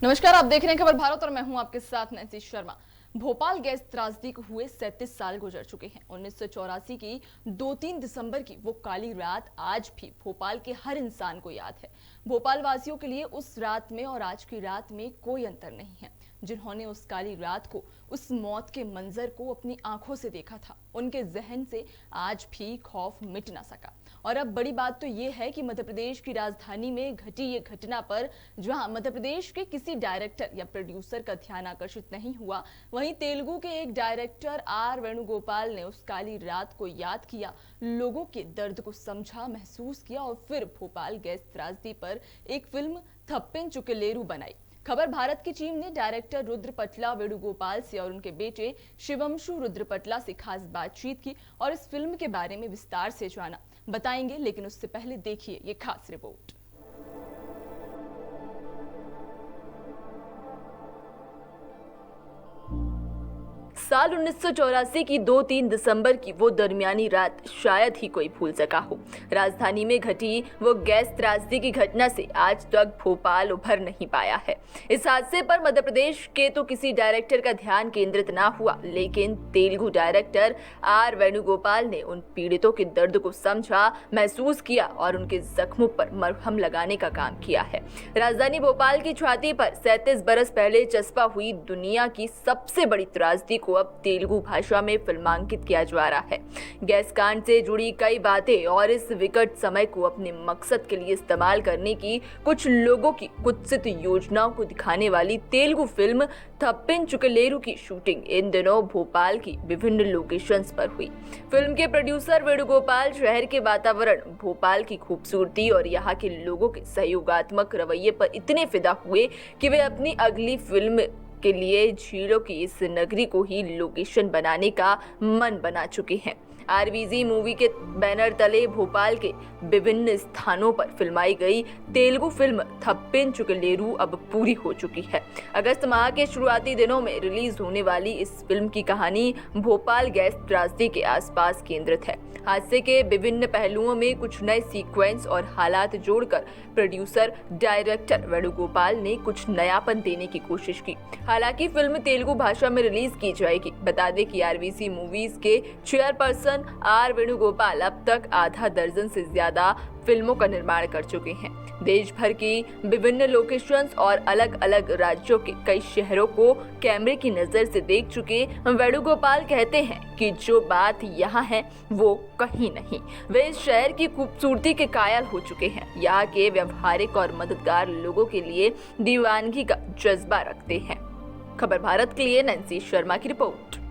नमस्कार, आप देख रहे हैं खबर भारत और मैं हूं आपके साथ नैन्सी शर्मा। भोपाल गैस त्रासदी को हुए 37 साल गुजर चुके हैं। 1984 की 2-3 दिसंबर की वो काली रात आज भी भोपाल के हर इंसान को याद है। भोपाल वासियों के लिए उस रात में और आज की रात में कोई अंतर नहीं है। जिन्होंने उस काली रात को, उस मौत के मंजर को अपनी आंखों से देखा था, उनके जहन से आज भी खौफ मिट ना सका। और अब बड़ी बात तो ये है कि मध्य प्रदेश की राजधानी में घटी ये घटना पर जहां मध्य प्रदेश के किसी डायरेक्टर या प्रोड्यूसर का ध्यान आकर्षित नहीं हुआ, वहीं तेलुगु के एक डायरेक्टर आर वेणुगोपाल ने उस काली रात को याद किया, लोगों के दर्द को समझा, महसूस किया और फिर भोपाल गैस त्रासदी पर एक फिल्म थप्पेन चुकेलेरू बनाई। खबर भारत की टीम ने डायरेक्टर रुद्रपटला वेणुगोपाल से और उनके बेटे शिवमशु रुद्रपटला से खास बातचीत की और इस फिल्म के बारे में विस्तार से जाना। बताएंगे, लेकिन उससे पहले देखिए ये खास रिपोर्ट। साल 1984 की 2-3 दिसंबर की वो दरमियानी रात शायद ही कोई भूल सका हो। राजधानी में घटी वो गैस त्रासदी की घटना से आज तक भोपाल उभर नहीं पाया है। इस हादसे पर मध्य प्रदेश के तो किसी डायरेक्टर का ध्यान केंद्रित ना हुआ, लेकिन तेलुगु डायरेक्टर आर वेणुगोपाल ने उन पीड़ितों के दर्द को समझा, महसूस किया और उनके जख्मों पर मरहम लगाने का काम किया है। राजधानी भोपाल की छाती पर 37 बरस पहले चस्पा हुई दुनिया की सबसे बड़ी त्रासदी को अब तेलुगु भाषा में फिल्मांकित किया जा रहा है। गैस कांड से जुड़ी कई बातें और इस विकट समय को अपने मकसद के लिए इस्तेमाल करने की कुछ लोगों की कुत्सित योजनाओं को दिखाने वाली तेलुगु फिल्म थप्पेन चुकेलेरू की शूटिंग इन दिनों भोपाल की विभिन्न लोकेशंस पर हुई। फिल्म के प्रोड्यूसर वेणुगोपाल शहर के वातावरण, भोपाल की खूबसूरती और यहाँ के लोगों के सहयोगात्मक रवैये पर इतने फिदा हुए कि वे अपनी अगली फिल्म के लिए झीलों की इस नगरी को ही लोकेशन बनाने का मन बना चुके हैं। आरवीजी मूवी के बैनर तले भोपाल के विभिन्न स्थानों पर फिल्माई गई तेलुगु फिल्म थप्पेन चुकेलेरू अब पूरी हो चुकी है। अगस्त माह के शुरुआती दिनों में रिलीज होने वाली इस फिल्म की कहानी भोपाल गैस त्रासदी के आसपास केंद्रित है। हादसे के विभिन्न पहलुओं में कुछ नए सीक्वेंस और हालात जोड़कर प्रोड्यूसर डायरेक्टर वेणुगोपाल ने कुछ नयापन देने की कोशिश की। हालांकि फिल्म तेलुगु भाषा में रिलीज की जाएगी। बता दें कि आरवीसी मूवीज के चेयरपर्सन आर वेणुगोपाल अब तक आधा दर्जन से ज्यादा फिल्मों का निर्माण कर चुके हैं। देश भर की विभिन्न लोकेशंस और अलग अलग राज्यों के कई शहरों को कैमरे की नजर से देख चुके वेणुगोपाल कहते हैं कि जो बात यहाँ है वो कहीं नहीं। वे इस शहर की खूबसूरती के कायल हो चुके हैं। यहाँ के व्यवहारिक और मददगार लोगों के लिए दीवानगी का जज्बा रखते हैं। खबर भारत के लिए नैन्सी शर्मा की रिपोर्ट।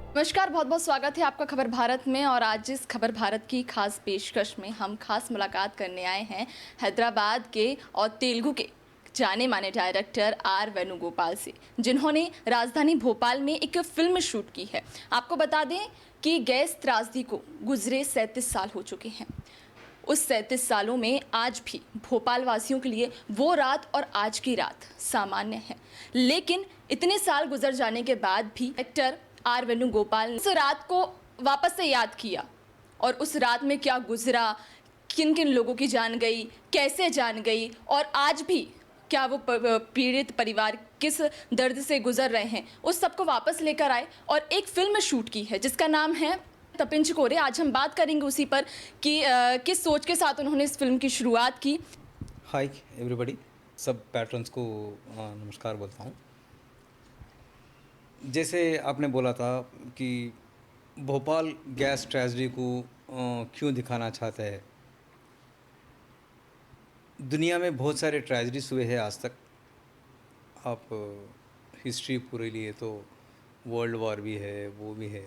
नमस्कार, बहुत बहुत स्वागत है आपका खबर भारत में। और आज इस खबर भारत की खास पेशकश में हम खास मुलाकात करने आए हैं हैदराबाद के और तेलुगु के जाने माने डायरेक्टर आर वेणुगोपाल से, जिन्होंने राजधानी भोपाल में एक फिल्म शूट की है। आपको बता दें कि गैस त्रासदी को गुजरे 37 साल हो चुके हैं। उस 37 सालों में आज भी भोपाल वासियों के लिए वो रात और आज की रात सामान्य है। लेकिन इतने साल गुजर जाने के बाद भी एक्टर आर वेणुगोपाल ने उस रात को वापस से याद किया और उस रात में क्या गुजरा, किन किन लोगों की जान गई, कैसे जान गई और आज भी क्या वो पीड़ित परिवार किस दर्द से गुजर रहे हैं, उस सबको वापस लेकर आए और एक फिल्म शूट की है जिसका नाम है थप्पेन चुकेलेरू। आज हम बात करेंगे उसी पर कि किस सोच के साथ उन्होंने इस फिल्म की शुरुआत की। हाय एवरीबॉडी, सब पैट्रन्स को नमस्कार बोलता हूँ। जैसे आपने बोला था कि भोपाल गैस ट्रेजेडी को क्यों दिखाना चाहते हैं। दुनिया में बहुत सारे ट्रेजेडीज हुए हैं आज तक। आप हिस्ट्री पूरी लिए तो वर्ल्ड वॉर भी है, वो भी है,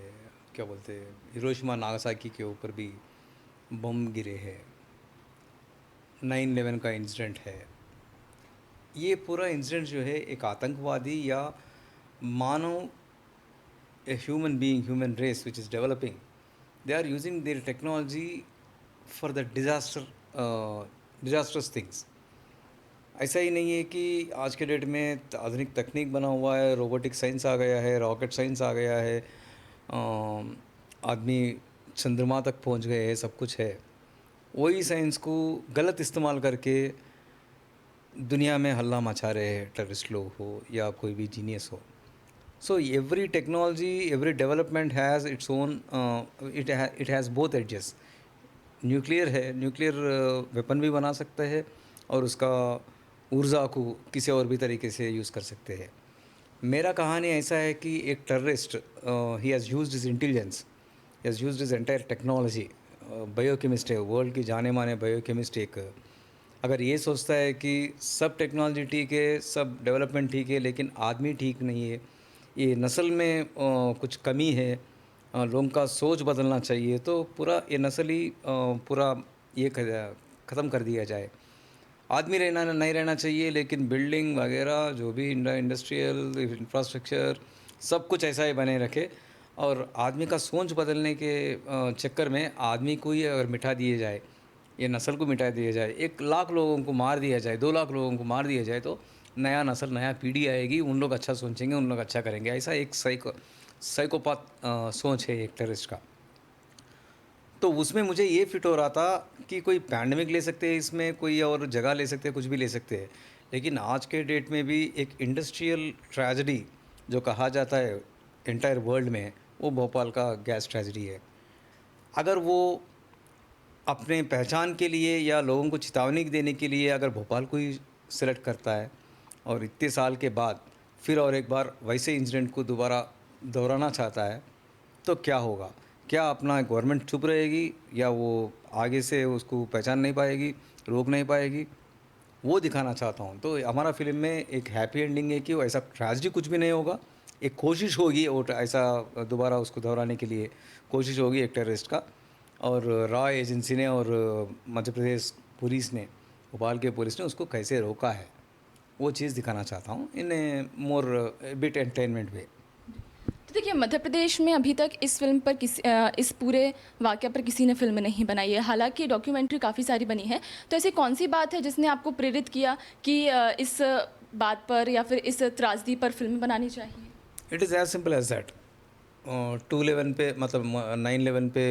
क्या बोलते हैं, हिरोशिमा नागासाकी के ऊपर भी बम गिरे हैं, 9/11 का इंसिडेंट है। ये पूरा इंसिडेंट जो है एक आतंकवादी या मानव, a human being, human race which is developing, they are using their technology for the disastrous things. ऐसा ही नहीं है कि आज के डेट में आधुनिक तकनीक बना हुआ है, रोबोटिक साइंस आ गया है, रॉकेट साइंस आ गया है, आदमी चंद्रमा तक पहुंच गए हैं, सब कुछ है। वही साइंस को गलत इस्तेमाल करके दुनिया में हल्ला मचा रहे हैं टेररिस्ट लोग हो या कोई भी जीनियस हो. So every technology, every development has its own, it has both edges. Nuclear है, न्यूक्लियर वेपन भी बना सकते हैं और उसका ऊर्जा को किसी और भी तरीके से यूज़ कर सकते हैं. मेरा कहानी ऐसा है कि एक terrorist, he has used his intelligence, he has used his entire technology. Biochemist है, वर्ल्ड की जाने माने बायोकेमिस्ट. एक अगर ये सोचता है कि सब टेक्नोलॉजी ठीक है, सब डेवलपमेंट ठीक है, लेकिन आदमी ठीक नहीं है, ये नस्ल में कुछ कमी है, लोगों का सोच बदलना चाहिए, तो पूरा ये नस्ल ही पूरा ये ख़त्म कर दिया जाए. आदमी रहना नहीं रहना चाहिए, लेकिन बिल्डिंग वगैरह जो भी इंडस्ट्रियल इंफ्रास्ट्रक्चर सब कुछ ऐसा ही बने रखे, और आदमी का सोच बदलने के चक्कर में आदमी को ही अगर मिटा दिए जाए, ये नस्ल को मिटा दिया जाए, 1 लाख लोगों को मार दिया जाए, 2 लाख लोगों को मार दिया जाए, तो नया नस्ल नया पीढ़ी आएगी, उन लोग अच्छा सोचेंगे, उन लोग अच्छा करेंगे. ऐसा एक साइकोपाथ सोच है एक टेररिस्ट का. तो उसमें मुझे ये फिट हो रहा था कि कोई पैंडमिक ले सकते हैं, इसमें कोई और जगह ले सकते हैं, कुछ भी ले सकते हैं, लेकिन आज के डेट में भी एक इंडस्ट्रियल ट्रेजेडी जो कहा जाता है एंटायर वर्ल्ड में, वो भोपाल का गैस ट्रेजेडी है. अगर वो अपने पहचान के लिए या लोगों को चेतावनी देने के लिए अगर भोपाल को ही सिलेक्ट करता है और इतने साल के बाद फिर और एक बार वैसे इंसिडेंट को दोबारा दोहराना चाहता है, तो क्या होगा? क्या अपना गवर्नमेंट चुप रहेगी या वो आगे से उसको पहचान नहीं पाएगी, रोक नहीं पाएगी? वो दिखाना चाहता हूँ. तो हमारा फ़िल्म में एक हैप्पी एंडिंग है कि वो ऐसा ट्रेजेडी कुछ भी नहीं होगा. एक कोशिश होगी वो ऐसा दोबारा उसको दोहराने के लिए कोशिश होगी एक टेररिस्ट का, और रॉ एजेंसी ने और मध्य प्रदेश पुलिस ने, भोपाल के पुलिस ने उसको कैसे रोका है, वो चीज़ दिखाना चाहता हूँ इन ए मोर बिट एंटरटेनमेंट वे. तो देखिए, मध्य प्रदेश में अभी तक इस फ़िल्म पर इस पूरे वाक़या पर किसी ने फ़िल्म नहीं बनाई है। हालाँकि डॉक्यूमेंट्री काफ़ी सारी बनी है। तो ऐसी कौन-सी बात है जिसने आपको प्रेरित किया कि इस बात पर या फिर इस त्रासदी पर फ़िल्म बनानी चाहिए? It is as simple as that. 2/11 पे मतलब 9/11 पे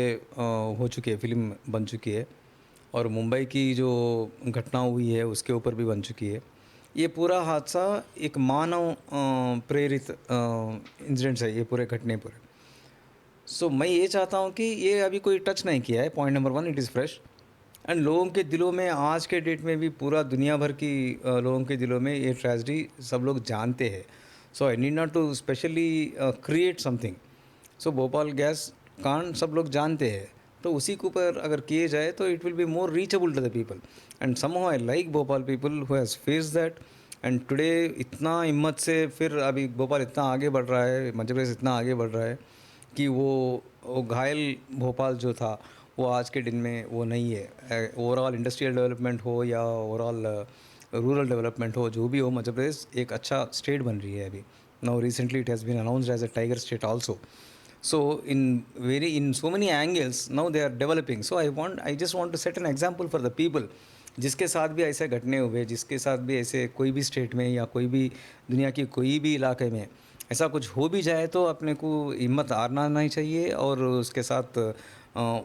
हो चुकी है, फिल्म बन चुकी है, और मुंबई की जो घटना हुई है उसके ऊपर भी बन चुकी है. ये पूरा हादसा एक मानव प्रेरित इंसिडेंट्स है, ये पूरे घटने पूरे. सो मैं ये चाहता हूँ कि ये अभी कोई टच नहीं किया है. Point number 1, it is fresh, and लोगों के दिलों में आज के डेट में भी पूरा दुनिया भर की लोगों के दिलों में ये ट्रेजेडी सब लोग जानते हैं. So I need not to specially create something. So Bhopal gas कांड सब लोग जानते हैं, तो उसी के ऊपर अगर किए जाए तो it will be more reachable to the people. And somehow I like Bhopal people who has face that. And today इतना हिम्मत से फिर अभी भोपाल इतना आगे बढ़ रहा है, मध्य प्रदेश इतना आगे बढ़ रहा है कि वो घायल भोपाल जो था वो आज के दिन में वो नहीं है. ओवरऑल इंडस्ट्रियल डेवलपमेंट हो या ओवरऑल रूरल डेवलपमेंट हो, जो भी हो, मध्य प्रदेश एक अच्छा स्टेट बन रही है अभी. Now recently it has been announced as a tiger state also. So in so many angles now they are developing. So I just want to set an example for the people. जिसके साथ भी ऐसे घटने हुए, जिसके साथ भी ऐसे कोई भी स्टेट में या कोई भी दुनिया की कोई भी इलाके में ऐसा कुछ हो भी जाए, तो अपने को हिम्मत हारना नहीं चाहिए और उसके साथ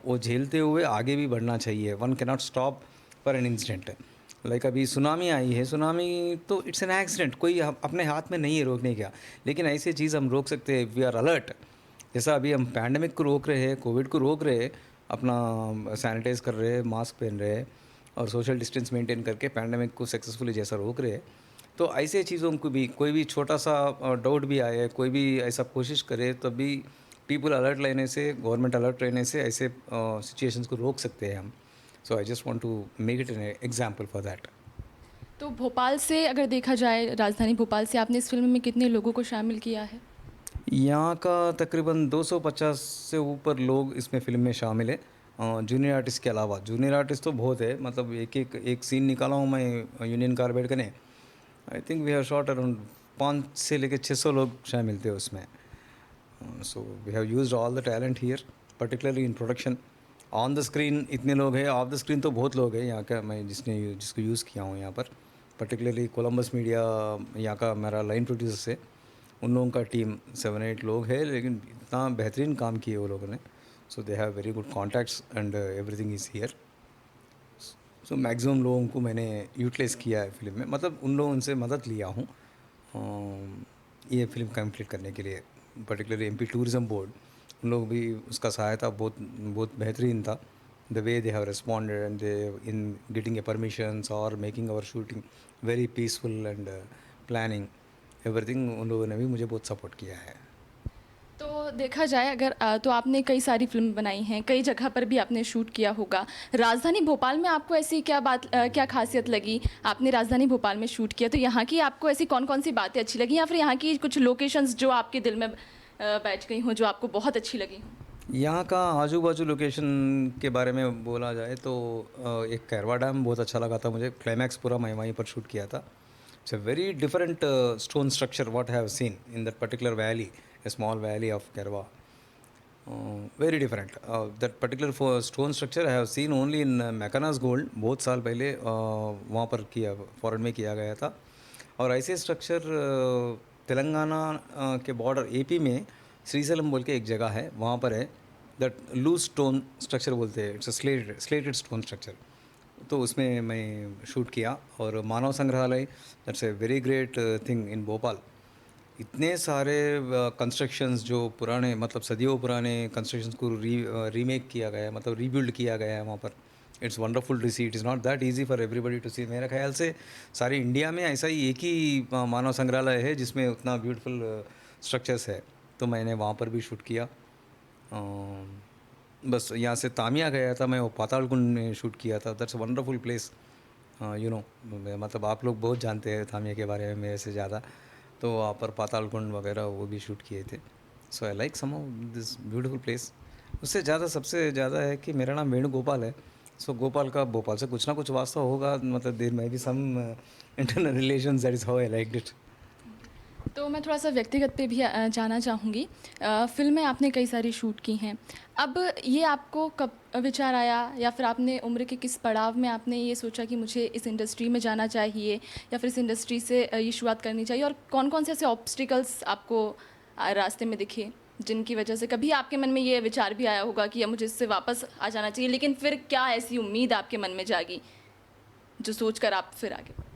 वो झेलते हुए आगे भी बढ़ना चाहिए. One can not stop for an incident. Like अभी सुनामी आई है, सुनामी तो इट्स एन एक्सीडेंट, कोई अपने हाथ में नहीं है रोकने का, लेकिन ऐसी चीज़ हम रोक सकते हैं. We are alert. जैसा अभी हम पैंडमिक को रोक रहे हैं, कोविड को रोक रहे हैं, अपना सैनिटाइज कर रहे हैं, मास्क पहन रहे हैं और सोशल डिस्टेंस मेंटेन करके पैंडमिक को सक्सेसफुली जैसा रोक रहे हैं, तो ऐसे चीज़ों को भी कोई भी छोटा सा डाउट भी आए, कोई भी ऐसा कोशिश करे, तब भी पीपल अलर्ट लेने से, गवर्नमेंट अलर्ट रहने से ऐसे सिचुएशंस को रोक सकते हैं हम. So I just want to make it an example for that. तो भोपाल से अगर देखा जाए, राजधानी भोपाल से आपने इस फ़िल्म में कितने लोगों को शामिल किया है? यहाँ का तकरीबन 250 से ऊपर लोग इसमें फ़िल्म में शामिल है, जूनियर आर्टिस्ट के अलावा. जूनियर आर्टिस्ट तो बहुत है, मतलब एक सीन निकाला हूँ मैं यूनियन कार्बाइड का ने. I think we have shot around 5 से लेकर 600 लोग शामिल थे उसमें. So we have used all the talent here, particularly in production. On the screen इतने लोग हैं, ऑफ द स्क्रीन तो बहुत लोग हैं यहाँ का, मैं जिसको यूज़ किया हूँ यहाँ पर. पर्टिकुलरली कोलंबस मीडिया यहाँ का मेरा लाइन प्रोड्यूसर से, उन लोगों का टीम 7-8 लोग है, लेकिन इतना बेहतरीन काम किए वो लोगों ने. So they have very good contacts and everything is here. So maximum लोगों को मैंने यूटिलाइज़ किया है फिल्म में, मतलब उन लोगों से मदद लिया हूँ ये फिल्म कंप्लीट करने के लिए। पर्टिकुलरली एमपी टूरिज़्म बोर्ड, उन लोग भी उसका सहायता बहुत बहुत बेहतरीन था। The way they have responded and they in getting a permissions और making our shooting very peaceful and planning everything, उन लोगों ने भी मुझे बहुत सपोर्ट किया है। तो देखा जाए अगर तो आपने कई सारी फिल्म बनाई हैं, कई जगह पर भी आपने शूट किया होगा। राजधानी भोपाल में आपको ऐसी क्या खासियत लगी? आपने राजधानी भोपाल में शूट किया, तो यहाँ की आपको ऐसी कौन-कौन सी बातें अच्छी लगी, या फिर यहाँ की कुछ लोकेशंस जो आपके दिल में बैठ गई हों, जो आपको बहुत अच्छी लगी हों? यहाँ का आजू बाजू लोकेशन के बारे में बोला जाए तो एक कैरवा डैम बहुत अच्छा लगा था मुझे। क्लाइमैक्स पूरा मैं वहीं पर शूट किया था। It's a very different stone structure what I have seen in that particular valley, a small valley of Kerwa. Very different. That particular stone structure I have seen only in Mackana's Gold. बहुत साल पहले वहाँ पर किया, foreign में किया गया था। और ऐसे स्ट्रक्चर तेलंगाना के बॉर्डर एपी में श्रीशैलम बोल के एक जगह है, वहाँ पर है। दैट लूज स्टोन स्ट्रक्चर बोलते हैं, इट्स स्लेटेड स्टोन स्ट्रक्चर। तो उसमें मैं शूट किया। और मानव संग्रहालय, that's a very great thing in Bhopal. इतने सारे कंस्ट्रक्शंस जो पुराने, मतलब सदियों पुराने कंस्ट्रक्शंस को रीमेक किया गया है, मतलब रीबिल्ड किया गया है वहाँ पर। It's wonderful to see. It is not that easy for everybody to see. मेरे ख्याल से सारी इंडिया में ऐसा ही एक ही मानव संग्रहालय है जिसमें उतना ब्यूटीफुल स्ट्रक्चर्स है। तो मैंने वहाँ पर भी शूट किया। बस यहाँ से तामिया गया था मैं, वो पाताल कुंड में शूट किया था। That's wonderful place, you know. मतलब आप लोग बहुत जानते हैं तामिया के बारे में मेरे से ज़्यादा। तो वहाँ पर पाताल कुंड वगैरह वो भी शूट किए थे। So I like some of this beautiful place. उससे ज़्यादा, सबसे ज़्यादा है कि मेरा नाम वेणुगोपाल है। सो गोपाल का भोपाल से कुछ ना कुछ वास्ता होगा, मतलब देर में भी some internal relation, that is how I like it. तो मैं थोड़ा सा व्यक्तिगत पे भी जाना चाहूँगी। फ़िल्में आपने कई सारी शूट की हैं। अब ये आपको कब विचार आया, या फिर आपने उम्र के किस पड़ाव में आपने ये सोचा कि मुझे इस इंडस्ट्री में जाना चाहिए, या फिर इस इंडस्ट्री से ये शुरुआत करनी चाहिए? और कौन-कौन से ऐसे ऑब्स्टिकल्स आपको रास्ते में दिखे, जिनकी वजह से कभी आपके मन में ये विचार भी आया होगा कि अब मुझे इससे वापस आ जाना चाहिए, लेकिन फिर क्या ऐसी उम्मीद आपके मन में जागी, जो सोचकर आप फिर आगे बढ़े?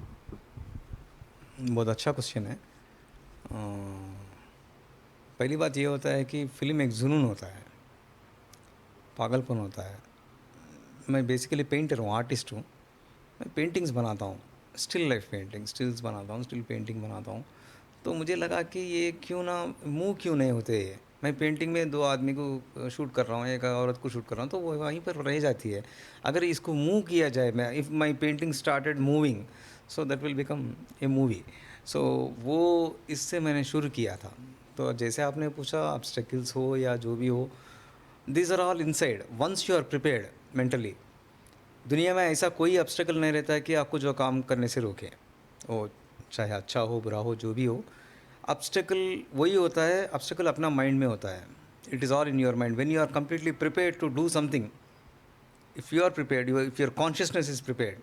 बहुत अच्छा क्वेश्चन है। पहली बात ये होता है कि फ़िल्म एक जुनून होता है, पागलपन होता है। मैं बेसिकली पेंटर हूँ, आर्टिस्ट हूँ। मैं पेंटिंग्स बनाता हूँ, स्टिल लाइफ पेंटिंग, स्टिल्स बनाता हूँ, स्टिल पेंटिंग बनाता हूँ। तो मुझे लगा कि ये क्यों ना मूव क्यों नहीं होते ये। मैं पेंटिंग में दो आदमी को शूट कर रहा हूँ, एक औरत को शूट कर रहा हूँ, तो वो वहीं पर रह जाती है। अगर इसको मूव किया जाए, मैं if my painting started moving, so that will become a movie. सो वो इससे मैंने शुरू किया था। तो जैसे आपने पूछा, ऑब्स्टेकल्स हो या जो भी हो, these are all inside once you are prepared mentally. दुनिया में ऐसा कोई ऑब्स्टेकल नहीं रहता है कि आपको जो काम करने से रोके, वो चाहे अच्छा हो बुरा हो जो भी हो। ऑब्स्टेकल वही होता है, ऑब्स्टेकल अपना माइंड में होता है। It is all in your mind. When you are completely prepared to do something, if you are prepared, if your consciousness is prepared,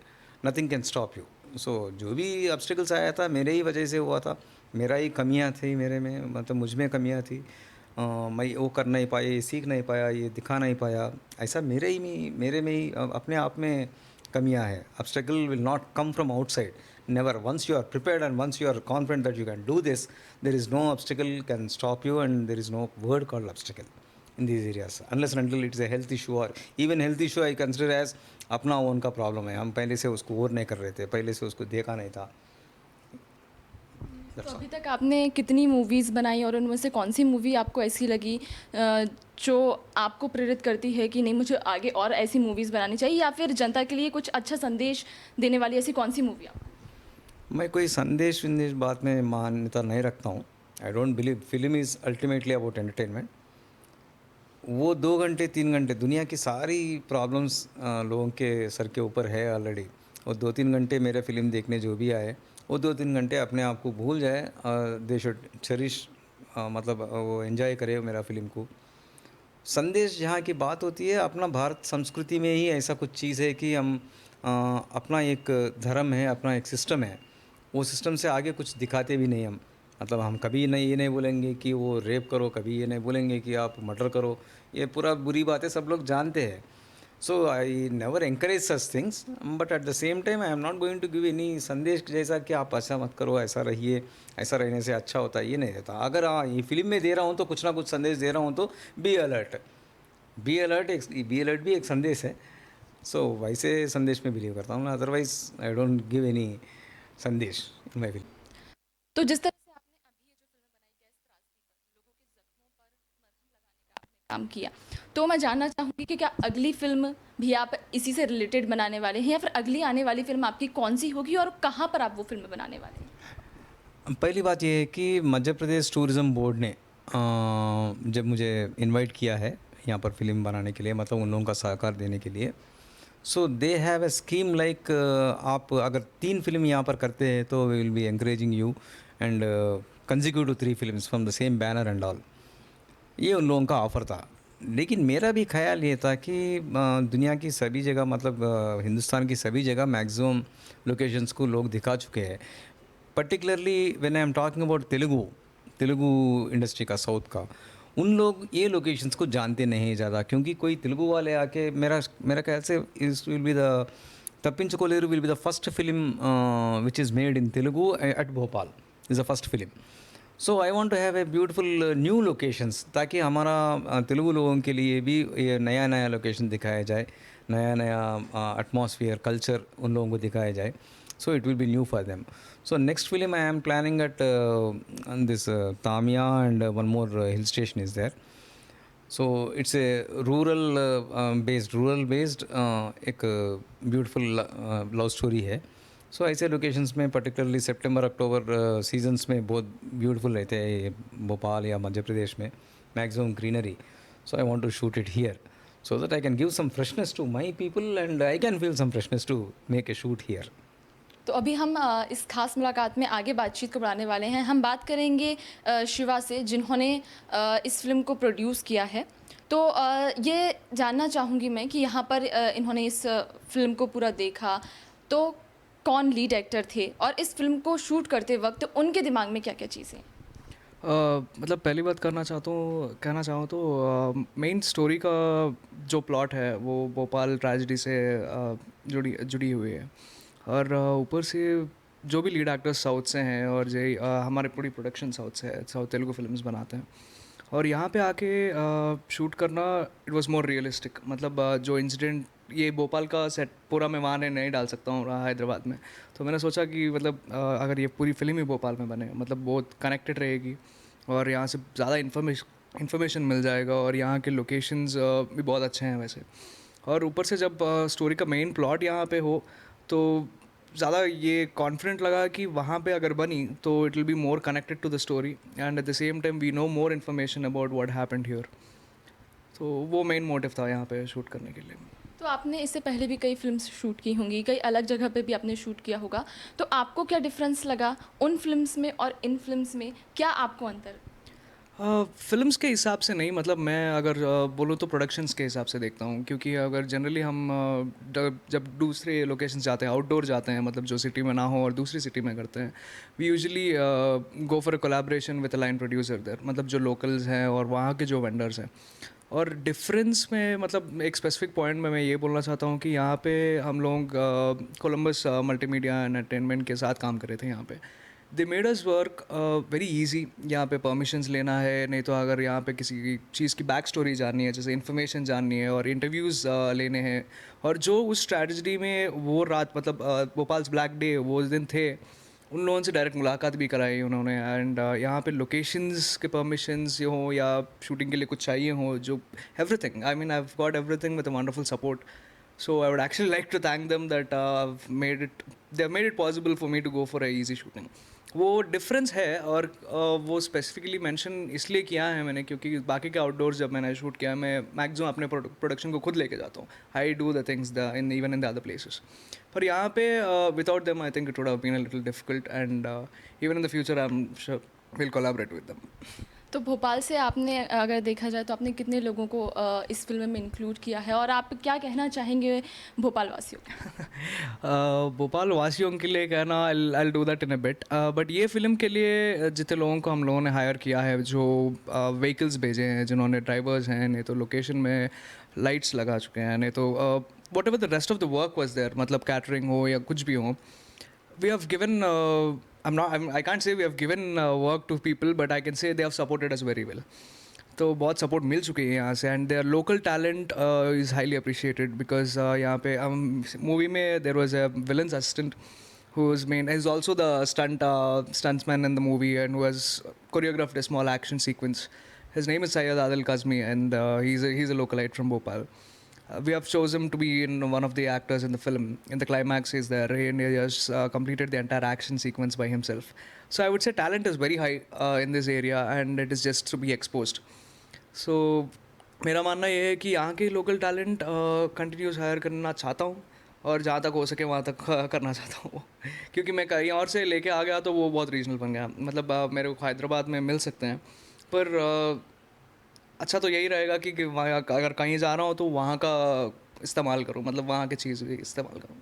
nothing can stop you. So जो भी obstacles आया था मेरे ही वजह से हुआ था। मेरा ही कमियां थी मेरे में, मतलब मुझ में कमियां थी। मैं वो कर नहीं पाया, ये सीख नहीं पाया, ये दिखा नहीं पाया। ऐसा मेरे में ही अपने आप में कमियां है। Obstacle will not come from outside, never. Once you are prepared and once you are confident that you can do this, there is no obstacle can stop you, and there is no word called obstacle in these areas, unless and until it is a health issue, or even health issue I consider as अपना own का problem है। हम पहले से उसको और नहीं कर रहे थे, पहले से उसको देखा नहीं था। तो अभी तक आपने कितनी मूवीज़ बनाई, और उनमें से कौन सी मूवी आपको ऐसी लगी जो आपको प्रेरित करती है कि नहीं, मुझे आगे और ऐसी मूवीज़ बनानी चाहिए, या फिर जनता के लिए कुछ अच्छा संदेश देने वाली ऐसी कौन सी मूवी आप? मैं कोई संदेश विंदेश बात में मान्यता नहीं रखता हूँ। I don't believe. Film is ultimately about entertainment. वो 2 घंटे 3 घंटे दुनिया की सारी प्रॉब्लम्स लोगों के सर के ऊपर है ऑलरेडी। और 2-3 घंटे मेरे फिल्म देखने जो भी आए, वो 2-3 घंटे अपने आप को भूल जाए। दे शुड चेरिश, मतलब वो एंजॉय करे मेरा फिल्म को। संदेश जहाँ की बात होती है, अपना भारत संस्कृति में ही ऐसा कुछ चीज़ है कि हम अपना एक धर्म है, अपना एक सिस्टम है। वो सिस्टम से आगे कुछ दिखाते भी नहीं हम। मतलब हम कभी नहीं ये नहीं बोलेंगे कि वो रेप करो, कभी ये नहीं बोलेंगे कि आप मर्डर करो। ये पूरा बुरी बात है, सब लोग जानते हैं। So I never encourage such things, but at the same time I am not going to give any संदेश जैसा कि आप ऐसा मत करो, ऐसा रहिए, ऐसा रहने से अच्छा होता है, ये नहीं रहता। अगर ये फिल्म में दे रहा हूँ तो कुछ ना कुछ संदेश दे रहा हूँ, तो बी अलर्ट। बी अलर्ट भी एक संदेश है। सो वैसे संदेश में बिलीव करता हूँ मैं, otherwise I don't give any संदेश इन माई फिल्म। तो जिस तरह से आपने अभी ये जो फिल्म बनाई गैस त्रासदी पर, लोगों के जख्मों पर मरहम लगाने का आपने काम किया, तो मैं जानना चाहूँगी कि क्या अगली फिल्म भी आप इसी से रिलेटेड बनाने वाले हैं, या फिर अगली आने वाली फिल्म आपकी कौन सी होगी और कहाँ पर आप वो फिल्म बनाने वाले हैं? पहली बात ये है कि मध्य प्रदेश टूरिज़्म बोर्ड ने जब मुझे इनवाइट किया है यहाँ पर फिल्म बनाने के लिए, मतलब उन लोगों का सहकार देने के लिए, so they have a scheme like आप अगर 3 फिल्म यहाँ पर करते हैं तो we will be encouraging you and consecutive 3 films from the same banner and all. ये उन लोगों का ऑफ़र था। लेकिन मेरा भी ख़्याल ये था कि दुनिया की सभी जगह, मतलब हिंदुस्तान की सभी जगह मैक्सिमम लोकेशंस को लोग दिखा चुके हैं। Particularly when I am talking about Telugu industry का, साउथ का, उन लोग ये लोकेशंस को जानते नहीं ज़्यादा, क्योंकि कोई तेलुगु वाले आके मेरा ख्याल से इस विल बी द तप्पिंచుకోలేరు will be the first film which is made in Telugu at Bhopal, is the first film. So I want to have a beautiful new locations, ताकि हमारा तेलुगु लोगों के लिए भी ये नया नया लोकेशन दिखाया जाए, नया नया एटमॉस्फेयर, कल्चर उन लोगों को दिखाया जाए। So it will be new for them. So next film I am planning at this Tamia, and one more hill station is there. So it's a rural based एक beautiful love story है। So ऐसे locations में particularly सितंबर अक्टूबर seasons में बहुत beautiful रहते हैं ये भोपाल या मध्य प्रदेश में, maximum greenery. So I want to shoot it here so that I can give some freshness to my people and I can feel some freshness to make a shoot here. तो अभी हम इस खास मुलाकात में आगे बातचीत को बढ़ाने वाले हैं। हम बात करेंगे शिवा से, जिन्होंने इस फिल्म को प्रोड्यूस किया है। तो ये जानना चाहूँगी मैं कि यहाँ पर इन्होंने इस फिल्म को पूरा देखा, तो कौन लीड एक्टर थे और इस फिल्म को शूट करते वक्त उनके दिमाग में क्या क्या चीज़ें? मतलब पहली बात कहना चाहूँ तो मेन स्टोरी का जो प्लॉट है वो भोपाल ट्रेजेडी से जुड़ी हुई है, और ऊपर से जो भी लीड एक्टर्स साउथ से हैं, और हमारे पूरी प्रोडक्शन साउथ से है, साउथ तेलुगु फिल्म्स बनाते हैं, और यहाँ पे आके शूट करना इट वाज मोर रियलिस्टिक। मतलब जो इंसिडेंट, ये भोपाल का सेट पूरा मैं वहाँ नहीं डाल सकता हूँ हैदराबाद में, तो मैंने सोचा कि मतलब अगर ये पूरी फिल्म ही भोपाल में बने, मतलब बहुत कनेक्टेड रहेगी और यहाँ से ज़्यादा इन्फॉर्मेशन मिल जाएगा, और यहाँ के लोकेशंस भी बहुत अच्छे हैं वैसे। और ऊपर से जब स्टोरी का मेन प्लॉट यहाँ पे हो तो ज़्यादा ये कॉन्फिडेंट लगा कि वहाँ पे अगर बनी तो it will be more connected to the story, and at the same time we know more information about what happened here. तो वो मेन मोटिव था यहाँ पे शूट करने के लिए। तो आपने इससे पहले भी कई फिल्म्स शूट की होंगी, कई अलग जगह पे भी आपने शूट किया होगा, तो आपको क्या डिफरेंस लगा उन फिल्म्स में और इन फिल्म्स में? क्या आपको अंतर? फिल्म्स के हिसाब से नहीं, मतलब मैं अगर बोलूँ तो प्रोडक्शंस के हिसाब से देखता हूँ, क्योंकि अगर जनरली हम जब दूसरे लोकेशंस जाते हैं, आउटडोर जाते हैं, मतलब जो सिटी में ना हो और दूसरी सिटी में करते हैं, we usually go for a collaboration with a line producer there, मतलब जो लोकल्स हैं और वहाँ के जो वेंडर्स हैं। और डिफरेंस में मतलब एक स्पेसिफिक पॉइंट में मैं ये बोलना चाहता हूँ कि यहाँ पे हम लोग कोलंबस मल्टीमीडिया एंड एंटरटेनमेंट के साथ काम कर रहे थे। यहाँ पे they made us work very easy. यहाँ पे परमिशंस लेना है, नहीं तो अगर यहाँ पे किसी चीज़ की बैक स्टोरी जाननी है, जैसे इन्फॉर्मेशन जाननी है और इंटरव्यूज़ लेने हैं, और जो उस स्ट्रैटेजी में वो रात, मतलब भोपाल्स ब्लैक डे वो दिन थे, उन लोगों से डायरेक्ट मुलाकात भी कराई उन्होंने। एंड यहाँ पे लोकेशंस के परमिशंस हो या शूटिंग के लिए कुछ चाहिए हो, जो everything, I mean I have got everything with a wonderful support. So I would actually like to thank them that they have made it possible for me to go for a easy shooting. वो difference है, और वो specifically mention इसलिए किया है मैंने क्योंकि बाकी के आउटडोर्स जब मैंने शूट किया, मैं मैक्सिमम अपने प्रोडक्शन को खुद लेके जाता हूँ। I do the things even in the other places, पर यहाँ पे without them I think it would have been a little difficult, and even in the future I am sure will collaborate with them. तो भोपाल से आपने अगर देखा जाए तो आपने कितने लोगों को इस फिल्म में इंक्लूड किया है और आप क्या कहना चाहेंगे भोपाल वासियों को? भोपाल वासियों के लिए कहना I do that in a bit, but ये फिल्म के लिए जितने लोगों को हम लोगों ने हायर किया है, जो व्हीकल्स भेजे हैं, जिन्होंने ड्राइवर्स हैं, नहीं तो लोकेशन में लाइट्स लगा चुके हैं, नहीं तो whatever the rest of the work was there, मतलब कैटरिंग हो या कुछ भी हो, we have given I can't say we have given work to people, but I can say they have supported us very well. तो बहुत support मिल चुकी है यहाँ से, and their local talent is highly appreciated because यहाँ पे movie में there was a villains assistant who is main is also the stuntsman in the movie and who has choreographed a small action sequence. His name is Syed Adil Kazmi, and he's a localite from Bhopal. We have chosen him to be in one of the actors in the film. In the climax, he's there, and he has completed the entire action sequence by himself. So I would say talent is very high in this area, and it is just to be exposed. So मेरा मानना ये है कि यहाँ के local talent continuous higher करना चाहता हूँ, और जहाँ तक हो सके वहाँ तक करना चाहता हूँ क्योंकि मैं कहीं और से लेके आ गया तो वो बहुत रीजनल बन गया। मतलब मेरे को हैदराबाद में मिल सकते हैं, पर अच्छा तो यही रहेगा कि वहाँ अगर कहीं जा रहा हूँ तो वहाँ का इस्तेमाल करूँ, मतलब वहाँ की चीज़ भी इस्तेमाल करूँ।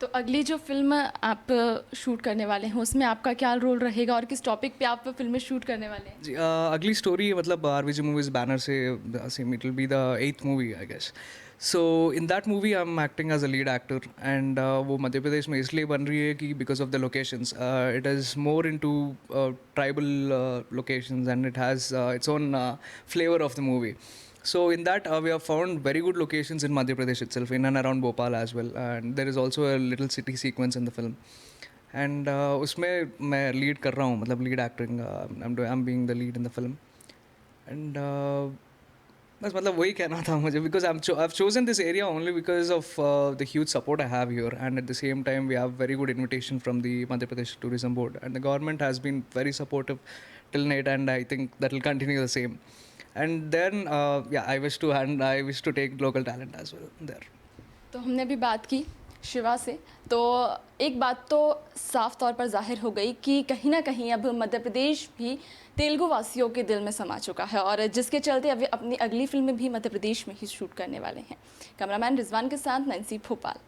तो अगली जो फिल्म आप शूट करने वाले हैं उसमें आपका क्या रोल रहेगा और किस टॉपिक पे आप फिल्में शूट करने वाले हैं? जी, अगली स्टोरी मतलब RVG मूवीज़ बैनर से same it will be the 8th movie I guess. So in that movie I am acting as a lead actor, and वो मध्य प्रदेश में इसलिए बन रही है कि because of the locations, it is more into tribal locations, and it has its own flavour of the movie. So in that we have found very good locations in Madhya Pradesh itself, in and around Bhopal as well, and there is also a little city sequence in the film. And उसमें मैं lead कर रहा हूँ, मतलब lead acting, I'm being the lead in the film. And बस मतलब वही कहना था मुझे, because I've chosen this area only because of the huge support I have here, and at the same time we have very good invitation from the Madhya Pradesh Tourism Board, and the government has been very supportive till date, and I think that will continue the same. And then I wish to take local talent as well there. तो हमने अभी बात की शिवा से, तो एक बात तो साफ तौर पर जाहिर हो गई कि कहीं ना कहीं अब मध्य प्रदेश भी तेलुगु वासियों के दिल में समा चुका है, और जिसके चलते अभी अपनी अगली फिल्म भी मध्य प्रदेश में ही शूट करने वाले हैं। कैमरामैन रिजवान के साथ नैन्सी, भोपाल।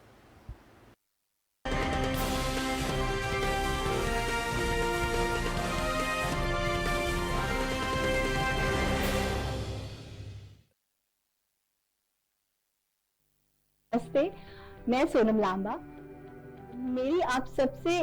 नमस्ते, मैं सोनम लांबा। मेरी आप सबसे